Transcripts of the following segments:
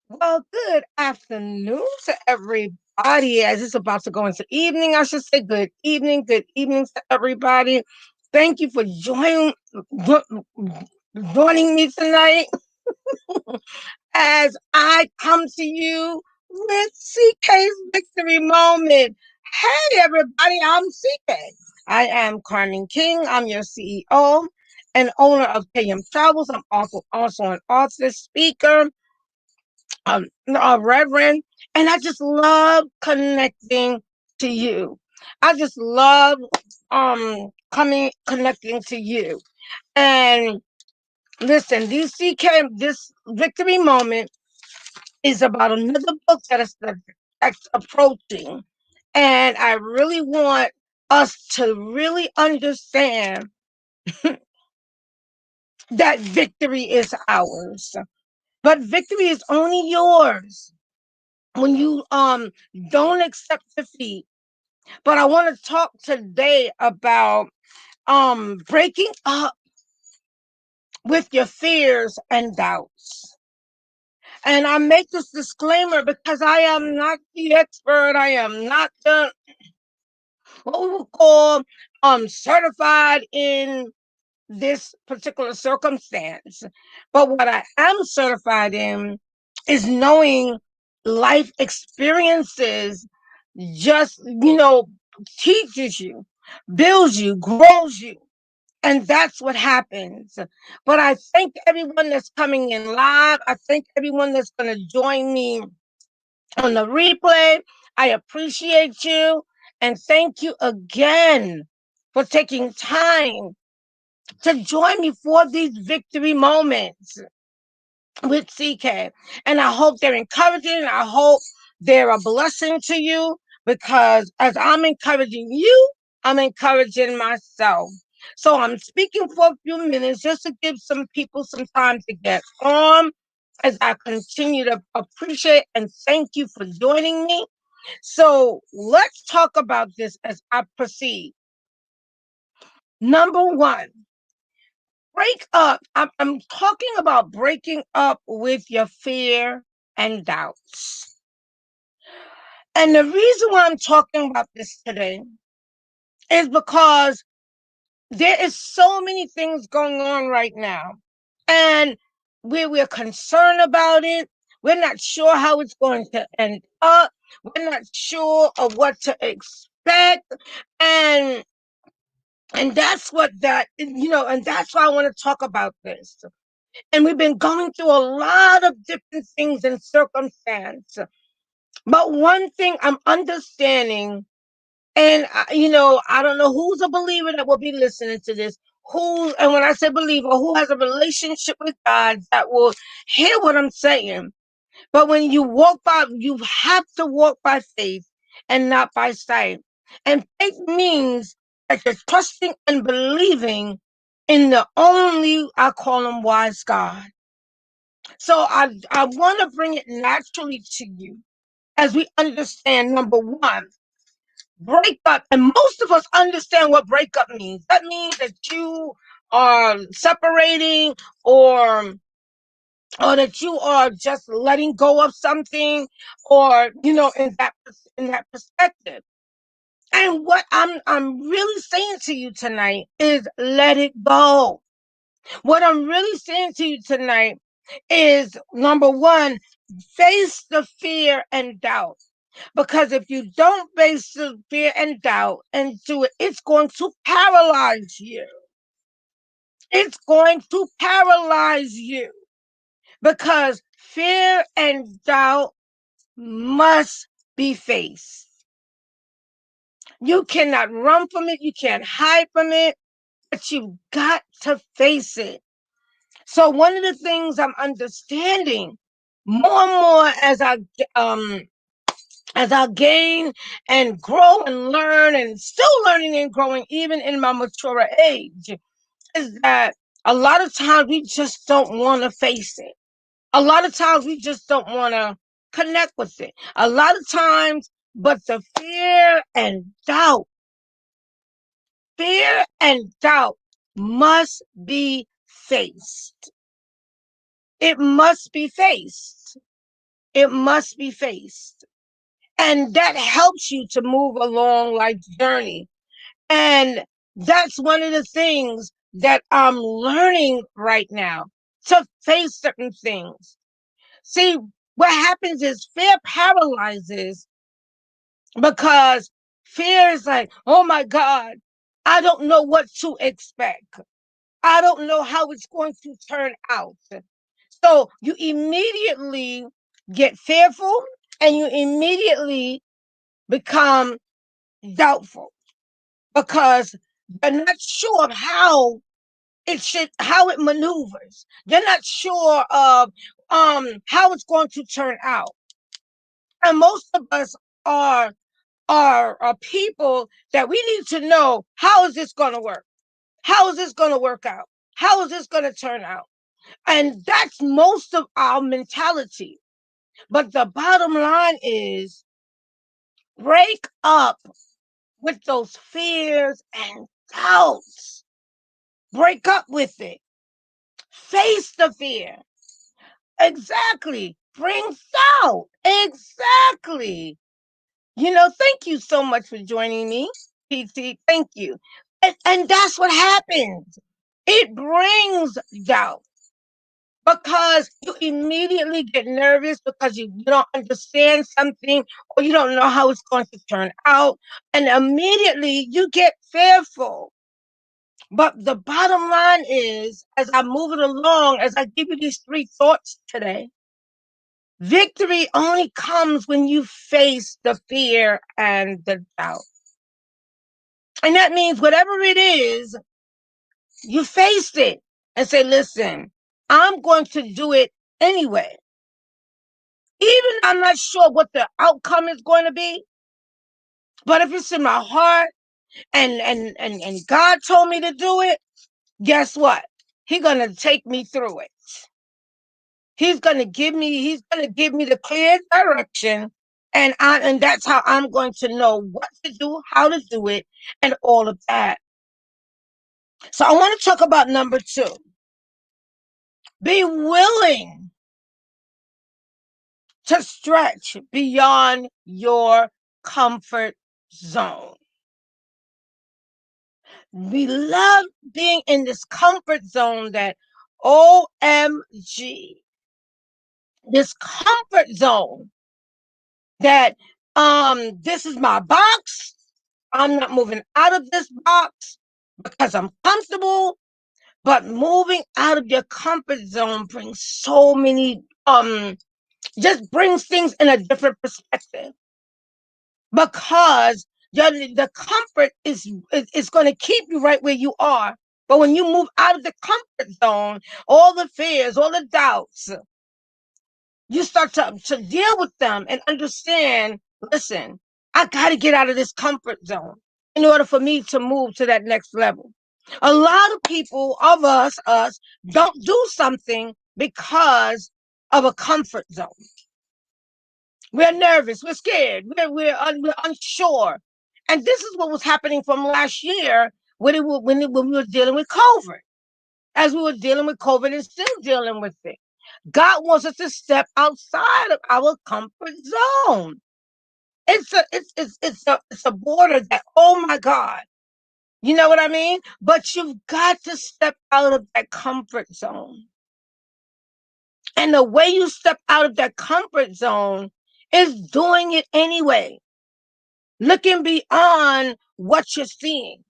Well, good afternoon to everybody. As it's about to go into evening, I should say good evening to everybody. Thank you for joining me tonight as I come to you with CK's victory moment. Hey, everybody, I'm CK. I am Carmen King. I'm your CEO and owner of KM Travels. I'm also an author, speaker, Reverend, and I just love connecting to you. I just love coming connecting to you. And listen, this victory moment is about another book that's approaching, and I really want us to really understand that victory is ours, but victory is only yours when you don't accept defeat. But I want to talk today about breaking up with your fears and doubts. And I make this disclaimer because I am not the expert. I am not the what we would call certified in this particular circumstance. But what I am certified in is knowing life experiences just, teaches you, builds you, grows you. And that's what happens. But I thank everyone that's coming in live. I thank everyone that's going to join me on the replay. I appreciate you. And thank you again for taking time to join me for these victory moments with CK. And I hope they're encouraging. I hope they're a blessing to you because as I'm encouraging you, I'm encouraging myself. So I'm speaking for a few minutes just to give some people some time to get on as I continue to appreciate and thank you for joining me. So let's talk about this as I proceed. Number one, break up. I'm talking about breaking up with your fear and doubts. And the reason why I'm talking about this today is because there is so many things going on right now. And we're concerned about it. We're not sure how it's going to end up. We're not sure of what to expect. And and that's what and that's why I want to talk about this. And we've been going through a lot of different things and circumstance. But one thing I'm understanding, and I don't know who's a believer that will be listening to this. And when I say believer, who has a relationship with God that will hear what I'm saying. But when you have to walk by faith and not by sight. And faith means that you're trusting and believing in the only, I call him, wise God. So I want to bring it naturally to you as we understand number one, breakup. And most of us understand what breakup means. That means that you are separating or that you are just letting go of something or in that perspective. And what I'm really saying to you tonight is let it go. What I'm really saying to you tonight is number one, face the fear and doubt. Because if you don't face the fear and doubt and do it, it's going to paralyze you. It's going to paralyze you because fear and doubt must be faced. You cannot run from it, you can't hide from it, but you've got to face it. So one of the things I'm understanding more and more as I gain and grow and learn and still learning and growing even in my mature age is that a lot of times we just don't want to face it. A lot of times we just don't want to connect with it. A lot of times, but the fear and doubt must be faced. It must be faced. it must be faced. And that helps you to move along life's journey. And that's one of the things that I'm learning right now, to face certain things. See, what happens is fear paralyzes, because fear is like, oh my God, I don't know what to expect. I don't know how it's going to turn out. So you immediately get fearful, and you immediately become doubtful, because you're not sure of how it maneuvers. You're not sure of how it's going to turn out. And most of us are are people that we need to know, how is this going to work? How is this going to work out? How is this going to turn out? And that's most of our mentality. But the bottom line is, break up with those fears and doubts. Break up with it. Face the fear. Exactly. Brings out. Exactly. Thank you so much for joining me, PT. Thank you. And that's what happens. It brings doubt, because you immediately get nervous, because you don't understand something, or you don't know how it's going to turn out. And immediately you get fearful. But the bottom line is, as I move it along, as I give you these three thoughts today, victory only comes when you face the fear and the doubt. And that means whatever it is, you face it and say, listen, I'm going to do it anyway. Even I'm not sure what the outcome is going to be, but if it's in my heart, and God told me to do it, guess what? He's gonna take me through it. He's gonna give me the clear direction, and that's how I'm going to know what to do, how to do it, and all of that. So I want to talk about number two. Be willing to stretch beyond your comfort zone. We love being in this comfort zone that, OMG, this comfort zone that, this is my box. I'm not moving out of this box because I'm comfortable. But moving out of your comfort zone brings so many, just brings things in a different perspective, because the comfort is going to keep you right where you are. But when you move out of the comfort zone, all the fears, all the doubts, you start to deal with them and understand, listen, I got to get out of this comfort zone in order for me to move to that next level. A lot of people, of us, don't do something because of a comfort zone. We're nervous. We're scared. We're unsure. And this is what was happening from last year when we were dealing with COVID. As we were dealing with COVID and still dealing with it. God wants us to step outside of our comfort zone. It's a border that, oh my God, you know what I mean? But you've got to step out of that comfort zone. And the way you step out of that comfort zone is doing it anyway, looking beyond what you're seeing,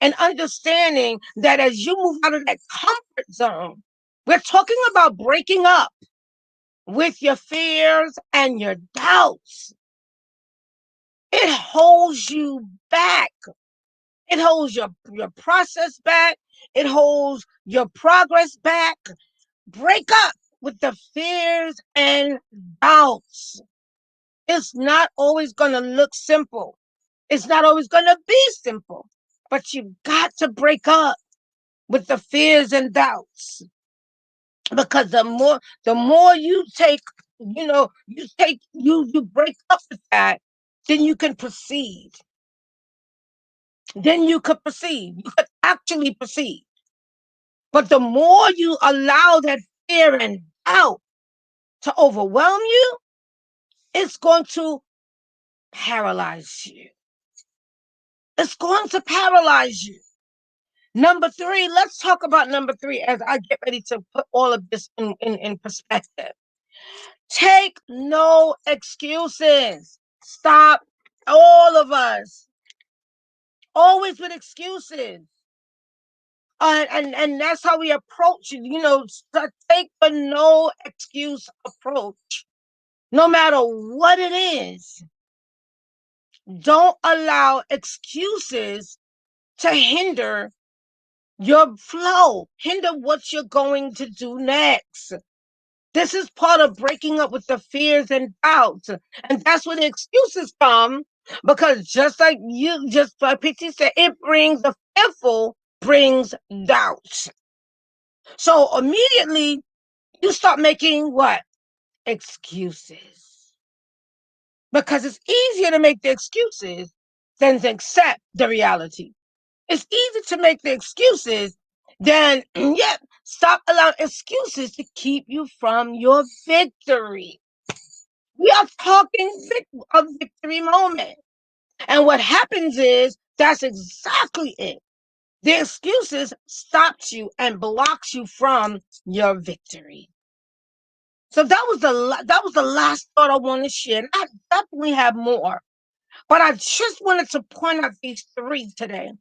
and understanding that as you move out of that comfort zone, we're talking about breaking up with your fears and your doubts. It holds you back. It holds your process back. It holds your progress back. Break up with the fears and doubts. It's not always going to look simple. It's not always going to be simple, but you've got to break up with the fears and doubts, because the more you take, you break up with that, then you can proceed. Then you could proceed. You could actually proceed. But the more you allow that fear and doubt to overwhelm you, it's going to paralyze you. It's going to paralyze you. Number three, let's talk about number three as I get ready to put all of this in perspective. Take no excuses. Stop, all of us, always with excuses. And that's how we approach it. Take the no excuse approach. No matter what it is, don't allow excuses to hinder your flow, hinder what you're going to do next. This is part of breaking up with the fears and doubts. And that's where the excuses come. Because just like Pixie said, the fearful brings doubts. So immediately you start making what? Excuses. Because it's easier to make the excuses than to accept the reality. It's easy to make the excuses than, yet stop allowing excuses to keep you from your victory. We are talking a victory moment. And what happens is that's exactly it. The excuses stops you and blocks you from your victory. So that was the last thought I want to share. I definitely have more, but I just wanted to point out these three today.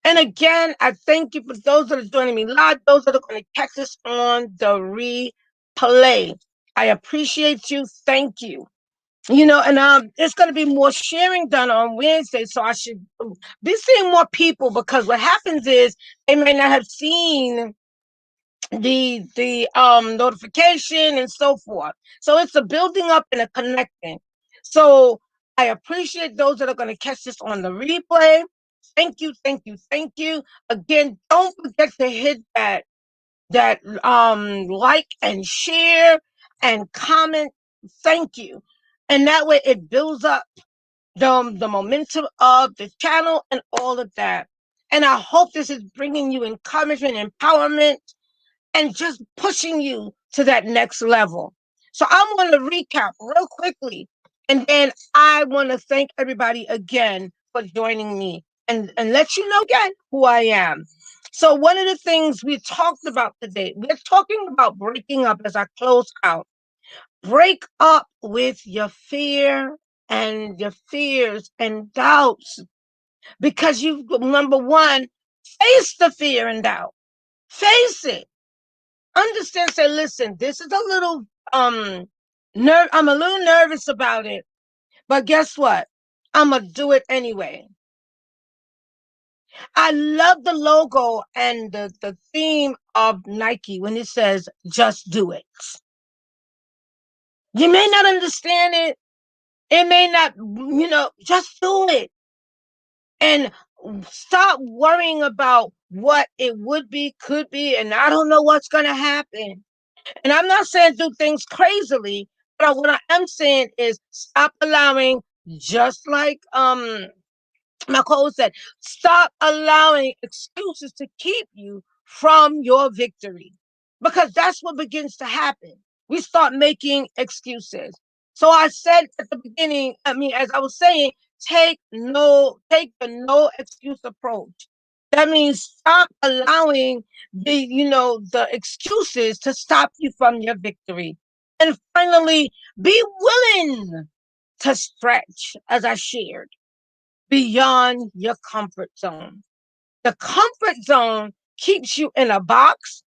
And again, I thank you for those that are joining me live, those that are going to catch this on the replay. I appreciate you. Thank you. And it's going to be more sharing done on Wednesday, so I should be seeing more people, because what happens is they may not have seen the notification and so forth. So it's a building up and a connecting. So I appreciate those that are going to catch this on the replay. Thank you, thank you, thank you. Again, don't forget to hit that like and share and comment. Thank you. And that way it builds up the momentum of the channel and all of that. And I hope this is bringing you encouragement, empowerment, and just pushing you to that next level. So I'm going to recap real quickly. And then I want to thank everybody again for joining me and let you know again who I am. So one of the things we talked about today, we're talking about breaking up as I close out. Break up with your fear and your fears and doubts, because number one, face the fear and doubt. Face it. Understand, say, listen, this is a little I'm a little nervous about it, but guess what? I'm gonna do it anyway. I love the logo and the theme of Nike when it says just do it. You may not understand it. It may not, just do it. And stop worrying about what it would be, could be, and I don't know what's gonna happen. And I'm not saying do things crazily, but what I am saying is stop allowing, just like Nicole said, stop allowing excuses to keep you from your victory. Because that's what begins to happen. We start making excuses. So I said at the beginning, as I was saying, take the no excuse approach. That means stop allowing the excuses to stop you from your victory. And finally, be willing to stretch, as I shared, beyond your comfort zone. The comfort zone keeps you in a box,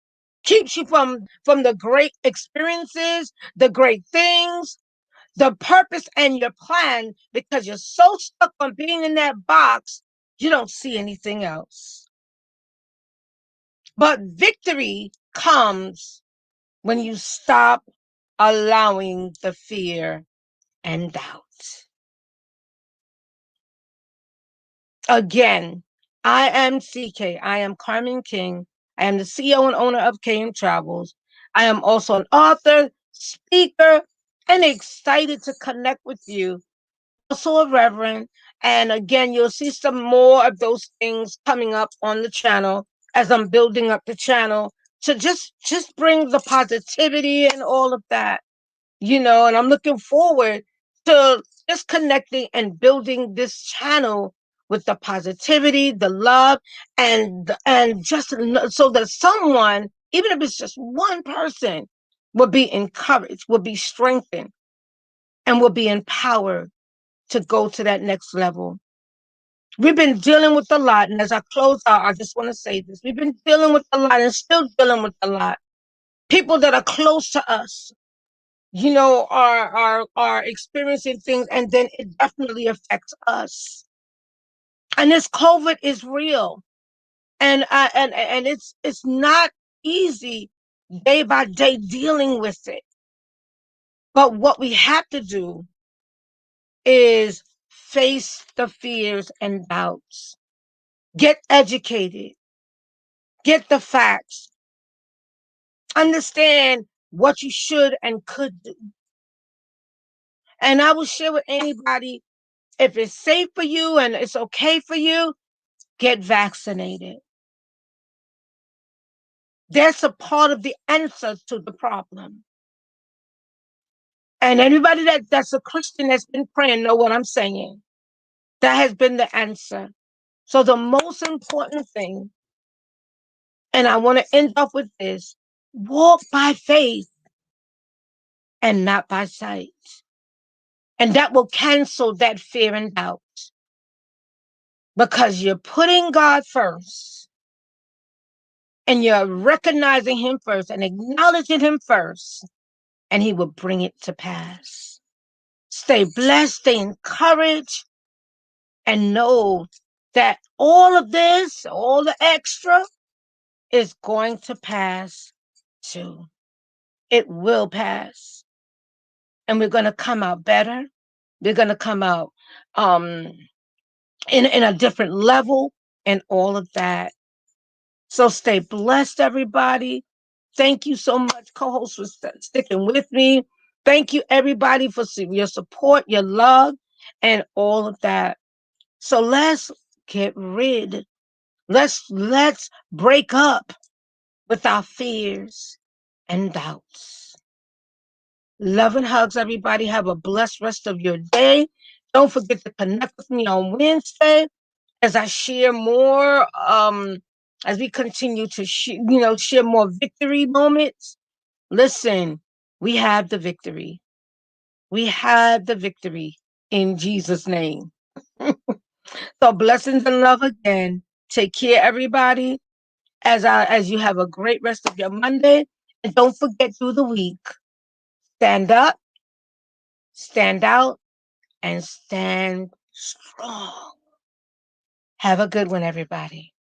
keeps you from the great experiences, the great things, the purpose and your plan, because you're so stuck on being in that box, you don't see anything else. But victory comes when you stop allowing the fear and doubt. Again, I am CK. I am Carmen King. I am the CEO and owner of KM Travels. I am also an author, speaker, and excited to connect with you. Also a reverend. And again, you'll see some more of those things coming up on the channel as I'm building up the channel to just bring the positivity and all of that. And I'm looking forward to just connecting and building this channel with the positivity, the love, and just so that someone, even if it's just one person, will be encouraged, will be strengthened, and will be empowered to go to that next level. We've been dealing with a lot, and as I close out, I just want to say this: we've been dealing with a lot, and still dealing with a lot. People that are close to us, are experiencing things, and then it definitely affects us. And this COVID is real, and it's not easy day by day dealing with it. But what we have to do is face the fears and doubts, get educated, get the facts, understand what you should and could do. And I will share with anybody, if it's safe for you and it's okay for you, get vaccinated. That's a part of the answer to the problem. And anybody that's a Christian that's been praying know what I'm saying. That has been the answer. So the most important thing, and I want to end up with this: walk by faith and not by sight. And that will cancel that fear and doubt, because you're putting God first and you're recognizing Him first and acknowledging Him first, and He will bring it to pass. Stay blessed, stay encouraged, and know that all of this, all the extra, is going to pass too. It will pass. And we're going to come out better. We're going to come out um, in a different level and all of that. So stay blessed, everybody. Thank you so much, co-host, for sticking with me. Thank you, everybody, for your support, your love, and all of that. So let's get rid. Let's break up with our fears and doubts. Love and hugs, everybody. Have a blessed rest of your day. Don't forget to connect with me on Wednesday as I share more, as we continue to share more victory moments. Listen, we have the victory. We have the victory in Jesus' name. So blessings and love again. Take care, everybody. As you have a great rest of your Monday. And don't forget, through the week, stand up, stand out, and stand strong. Have a good one, everybody.